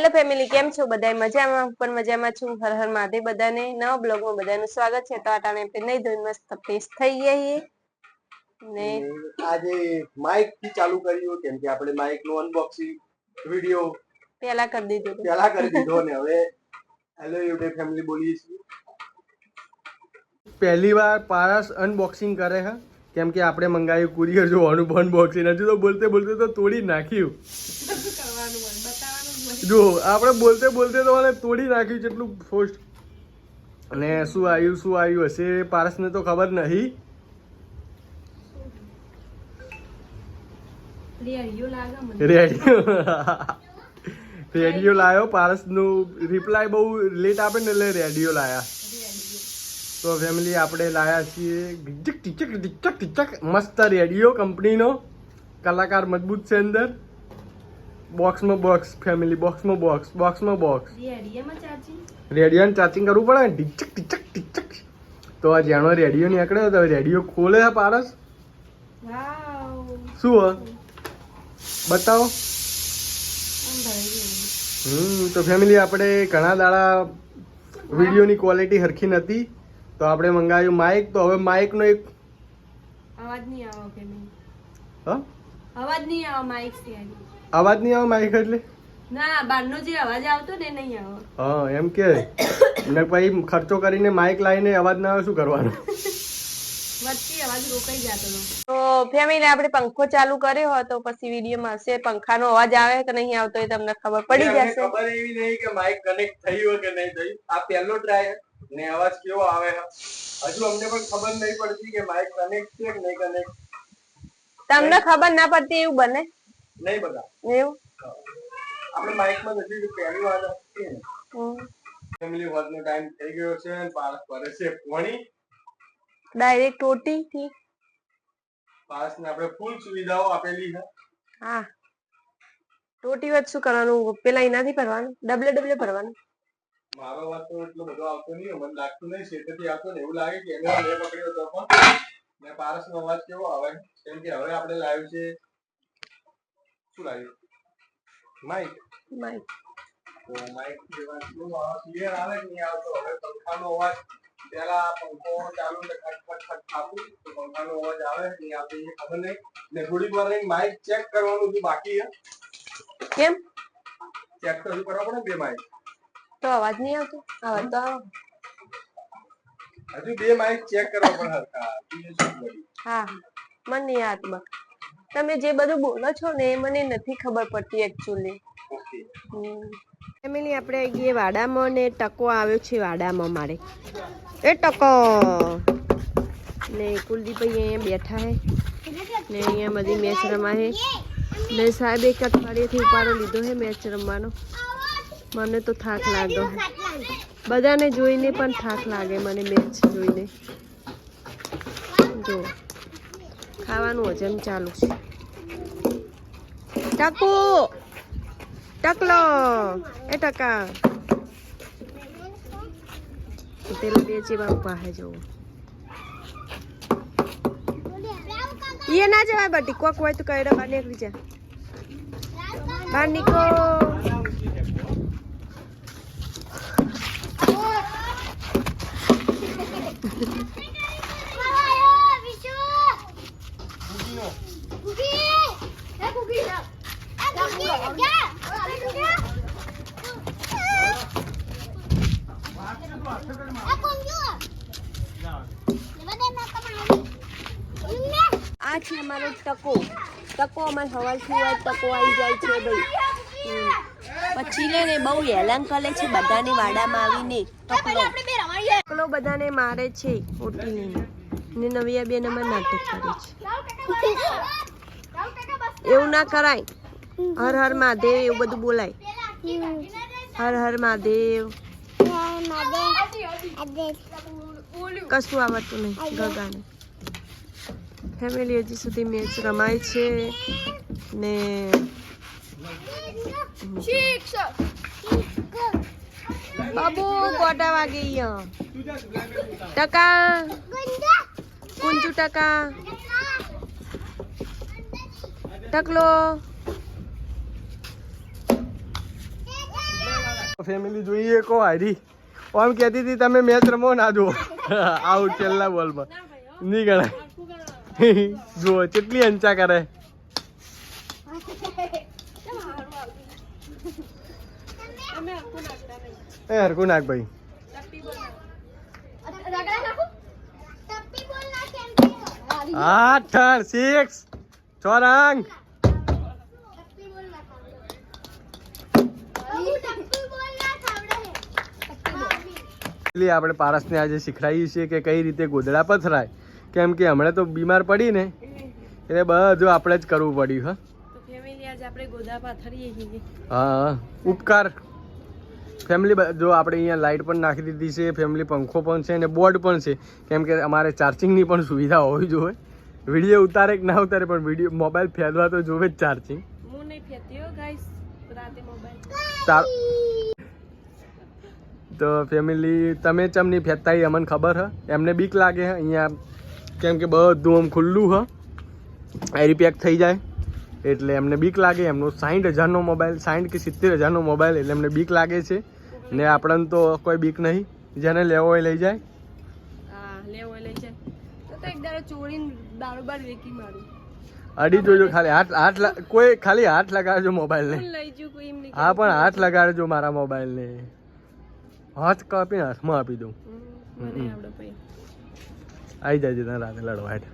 Hello family, કેમ છો બધા? મજામાં? પણ મજામાં છું. હર હર મહાદેવ બધાને. નવા બ્લોગમાં બધાનું સ્વાગત છે. તો આ ટાણે આપણે નહીં ધોઈને મસ્ત ફ્રેશ થઈ ગઈએ ને આજે માઇક થી ચાલુ કર્યું કેમ કે આપણે માઇક નો અનબોક્સિંગ વિડિયો પહેલા કરી દીધો ને હવે હેલો યુટ્યુબ ફેમિલી બોલીએ છીએ. પહેલી વાર પારસ અનબોક્સિંગ કરે છે કેમ કે આપણે મંગાવ્યું કુરિયર જોવાનું અનબોક્સિંગ હજુ તો બોલતે બોલતે તો તોડી નાખ્યું. જો આપણે બોલતે બોલતે તો મને તોડી નાખ્યું જેટલું ફોસ્ટ. અને શું આવ્યું હશે પારસને તો ખબર નહીં. રેડિયો લાયો. પારસનું રિપ્લાય બહુ લેટ આપે ને એટલે રેડિયો લાયા. તો ફેમિલી આપણે લાયા છીએ મસ્ત રેડિયો કંપનીનો. કલાકાર મજબૂત છે અંદર. બોક્સમાં બોક્સ ફેમિલી, બોક્સમાં બોક્સ રેડિયોને ચાર્જિંગ કરવું પડે ને ટીચક. તો આ જેનો રેડિયો નીકળ્યો તો રેડિયો ખોલે છે પારસ. શું હ બતાવો. તો ફેમિલી આપણે ઘણા દાડા વિડીયોની ક્વોલિટી હરખી નથી તો આપણે મંગાવ્યું માઇક. તો હવે માઇક નો એક અવાજ નહીં આવે કે નહીં? અવાજ નહીં આવે માઇક એટલે ના, બહારનો જે અવાજ આવતો ને નહીં આવે. હા એમ કે ને પછી ખર્ચો કરીને માઇક લાવીને અવાજ ના આવે શું કરવાનું? વચ્ચે અવાજ રોકાઈ જતો. તો ફેમિલી આપણે પંખો ચાલુ કર્યો હોય તો પછી વિડીયોમાં હશે પંખાનો અવાજ આવે કે નહીં આવતો એ તમને ખબર પડી જશે. ખબર એવી નહીં કે માઇક કનેક્ટ થયું કે નહીં થયું. આ પહેલો ટ્રાય ને અવાજ કેવો આવે હજુ અમને પણ ખબર નહીં પડતી કે માઇક કનેક્ટ છે કે નહીં કનેક્ટ. તમને ખબર ના પડતી એવું બને નહીં બધા એવું. આપણે માઇકમાં નથી પહેલી વાર છે ને. ફેમિલી વર્કનો ટાઈમ થઈ ગયો છે અને પારસ કરે છે પાણી ડાયરેક્ટ ટોટી થી. પારસને આપણે ફૂલ સુવિધાઓ આપેલી છે. હા, ટોટી વચ્ચે શું કરવાનું? પેલા એનાથી ભરવાનું, ડબલે ભરવાનું. મારો વાત તો એટલો બધો આવતો નહીં, મને લાગતું નહીં શેતેથી આવતો ને એવું લાગે કે એને લે પકડ્યો તો પણ. ને પારસનો અવાજ કેવો આવે કેમ કે હવે આપણે લાવ્યું છે શું લાવ્યું? માઇક. તો માઇક જેવા કેવો આવે ક્લિયર આવે કે નહીં આવતો. હવે પંખાનો અવાજ પેલા પંખો ચાલુ ને ખટ થાતું તો પંખાનો અવાજ આવે કે નહીં આવતો એ ખબર નહીં. ને થોડીક વાર માઇક ચેક કરવાનું છે બાકી છે. કેમ ચેક તો કરવા પડે બે માઇક. તો અવાજ નહીં આવતો? અવાજ તો આવે. હજુ બે માઇક ચેક કરવા પડે હરખા. હા, મને નહીં આવતું. તમે જે બધું બોલો છો ને એ મને નથી ખબર પડતી એકચ્યુઅલી. ફેમિલી આપણે આવી ગઈએ વાડામાં ને ટકો આવ્યો છે વાડામાં મારે. એ ટકો ને કુલદીપભાઈ અહીંયા બેઠા હે ને અહીંયા બધી મેચ રમાય ને સાહેબ એક અઠવાડિયેથી ઉપાડો લીધો હે મેચ રમવાનો. મને તો થાક લાગ્યો. બધાને જોઈને પણ થાક લાગે મને મેચ જોઈને. જો ખાવાનું હજમ ચાલુ છે. ટકલો એ ટકા પેલા બે જેવા ઉભા હે જો. એ ના જવાય બટી, કોક હોય તો કઈ બહાર નીકળી જા. બહાર નીકળો. આ છે અમારો ટકો. અમારે હવાલથી હોય ટકો આવી જાય છે ભાઈ. પછી ને બહુ હેરાન કરે છે બધાને વાડામાં આવીને. ટકલો બધાને મારે છે ઓટીને ને નવિયા બે નંબર નાટક કરે છે. એવું ના કરાય. હર હર મહાદેવ એવું બધું બોલાય. હર હર મહાદેવ કશું આવડતું નહીં ગગાને. ફેમિલી હજી સુધી મેચ રમાય છે ને બાબુ કોટા વાગે ટકા કુંજુ ટકા ટકલો ફેમિલી જોઈએ કો હારી આમ કહેતી હતી તમે મેચ રમો ના જુઓ આઉટ છેલ્લા બોલમાં નહીં ગણાય જુઓ કેટલી અંચા કરે એ હરકું નાખ ભાઈ 8 6 ચોરંગ આપણે પારસને આજે શીખડાવીએ છીએ કે કઈ રીતે ગોદડા પથરાય કેમ કે હમણાં તો બીમાર પડી ને એટલે બધું આપણે જ કરવું પડ્યું હા તો ફેમિલી આજે આપણે ગોદડા પાથરીએ છીએ હા ઉપકાર ફેમિલી જો આપણે અહીંયા લાઇટ પણ નાખી દીધી છે ફેમિલી પંખો પણ છે અને બોર્ડ પણ છે કેમ કે અમારે ચાર્જિંગની પણ સુવિધા હોવી જોઈએ વિડીયો ઉતારે કે ના ઉતારે પણ વિડીયો મોબાઈલ ફેરવા તો જોવે જ ચાર્જિંગ હું નહીં ફેરતી હો ગાઈસ રાતે મોબાઈલ તો ફેમિલી તમે ચમ નહીં ફેંકતા એ અમને ખબર હ એમને બીક લાગે હે અહીંયા કેમ કે બધું આમ ખુલ્લું હ એરી પેક થઈ જાય એટલે એમને બીક લાગે એમનો 60,000નો મોબાઈલ 60 કે 70,000નો મોબાઈલ એટલે એમને બીક લાગે છે ને આપણને તો કોઈ બીક નહીં જેને લેવો હોય લઈ જાય હા લેવો હોય લઈ જાય તો એક દાડો ચોરીને બારોબાર વેકી મારું અડી જોજો ખાલી હાથ કોઈ ખાલી હાથ લગાડજો મોબાઈલને લઈ જુ કોઈ એમ નહીં હા પણ હાથ લગાડજો મારા મોબાઈલને હાથ કાપીને હાથમાં આપી દઉં મને આવડે ભાઈ આવી જાય તને રાતે લડવા હેઠ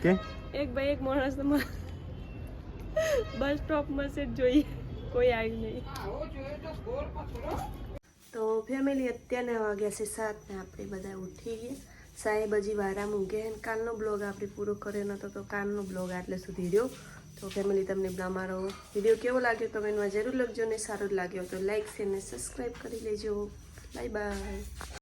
કે એક ભાઈ એક માણસ બસ સ્ટોપમાં છે જોઈએ કોઈ આવ્યું નહીં તો ફેમિલી અત્યારના વાગ્યા છે 7 ને આપણે બધા ઉઠી ગયા સાહેબ હજી વારા મૂકે કાલનો બ્લોગ આપણે પૂરો કર્યો નતો તો કાલનો બ્લોગ આટલે સુધી રહ્યો તો ફેમિલી તમને અમારો વિડીયો કેવો લાગ્યો કમેન્ટમાં જરૂર લખજો ને સારો જ લાગ્યો તો લાઈક શેર ને સબસ્ક્રાઈબ કરી લેજો બાય બાય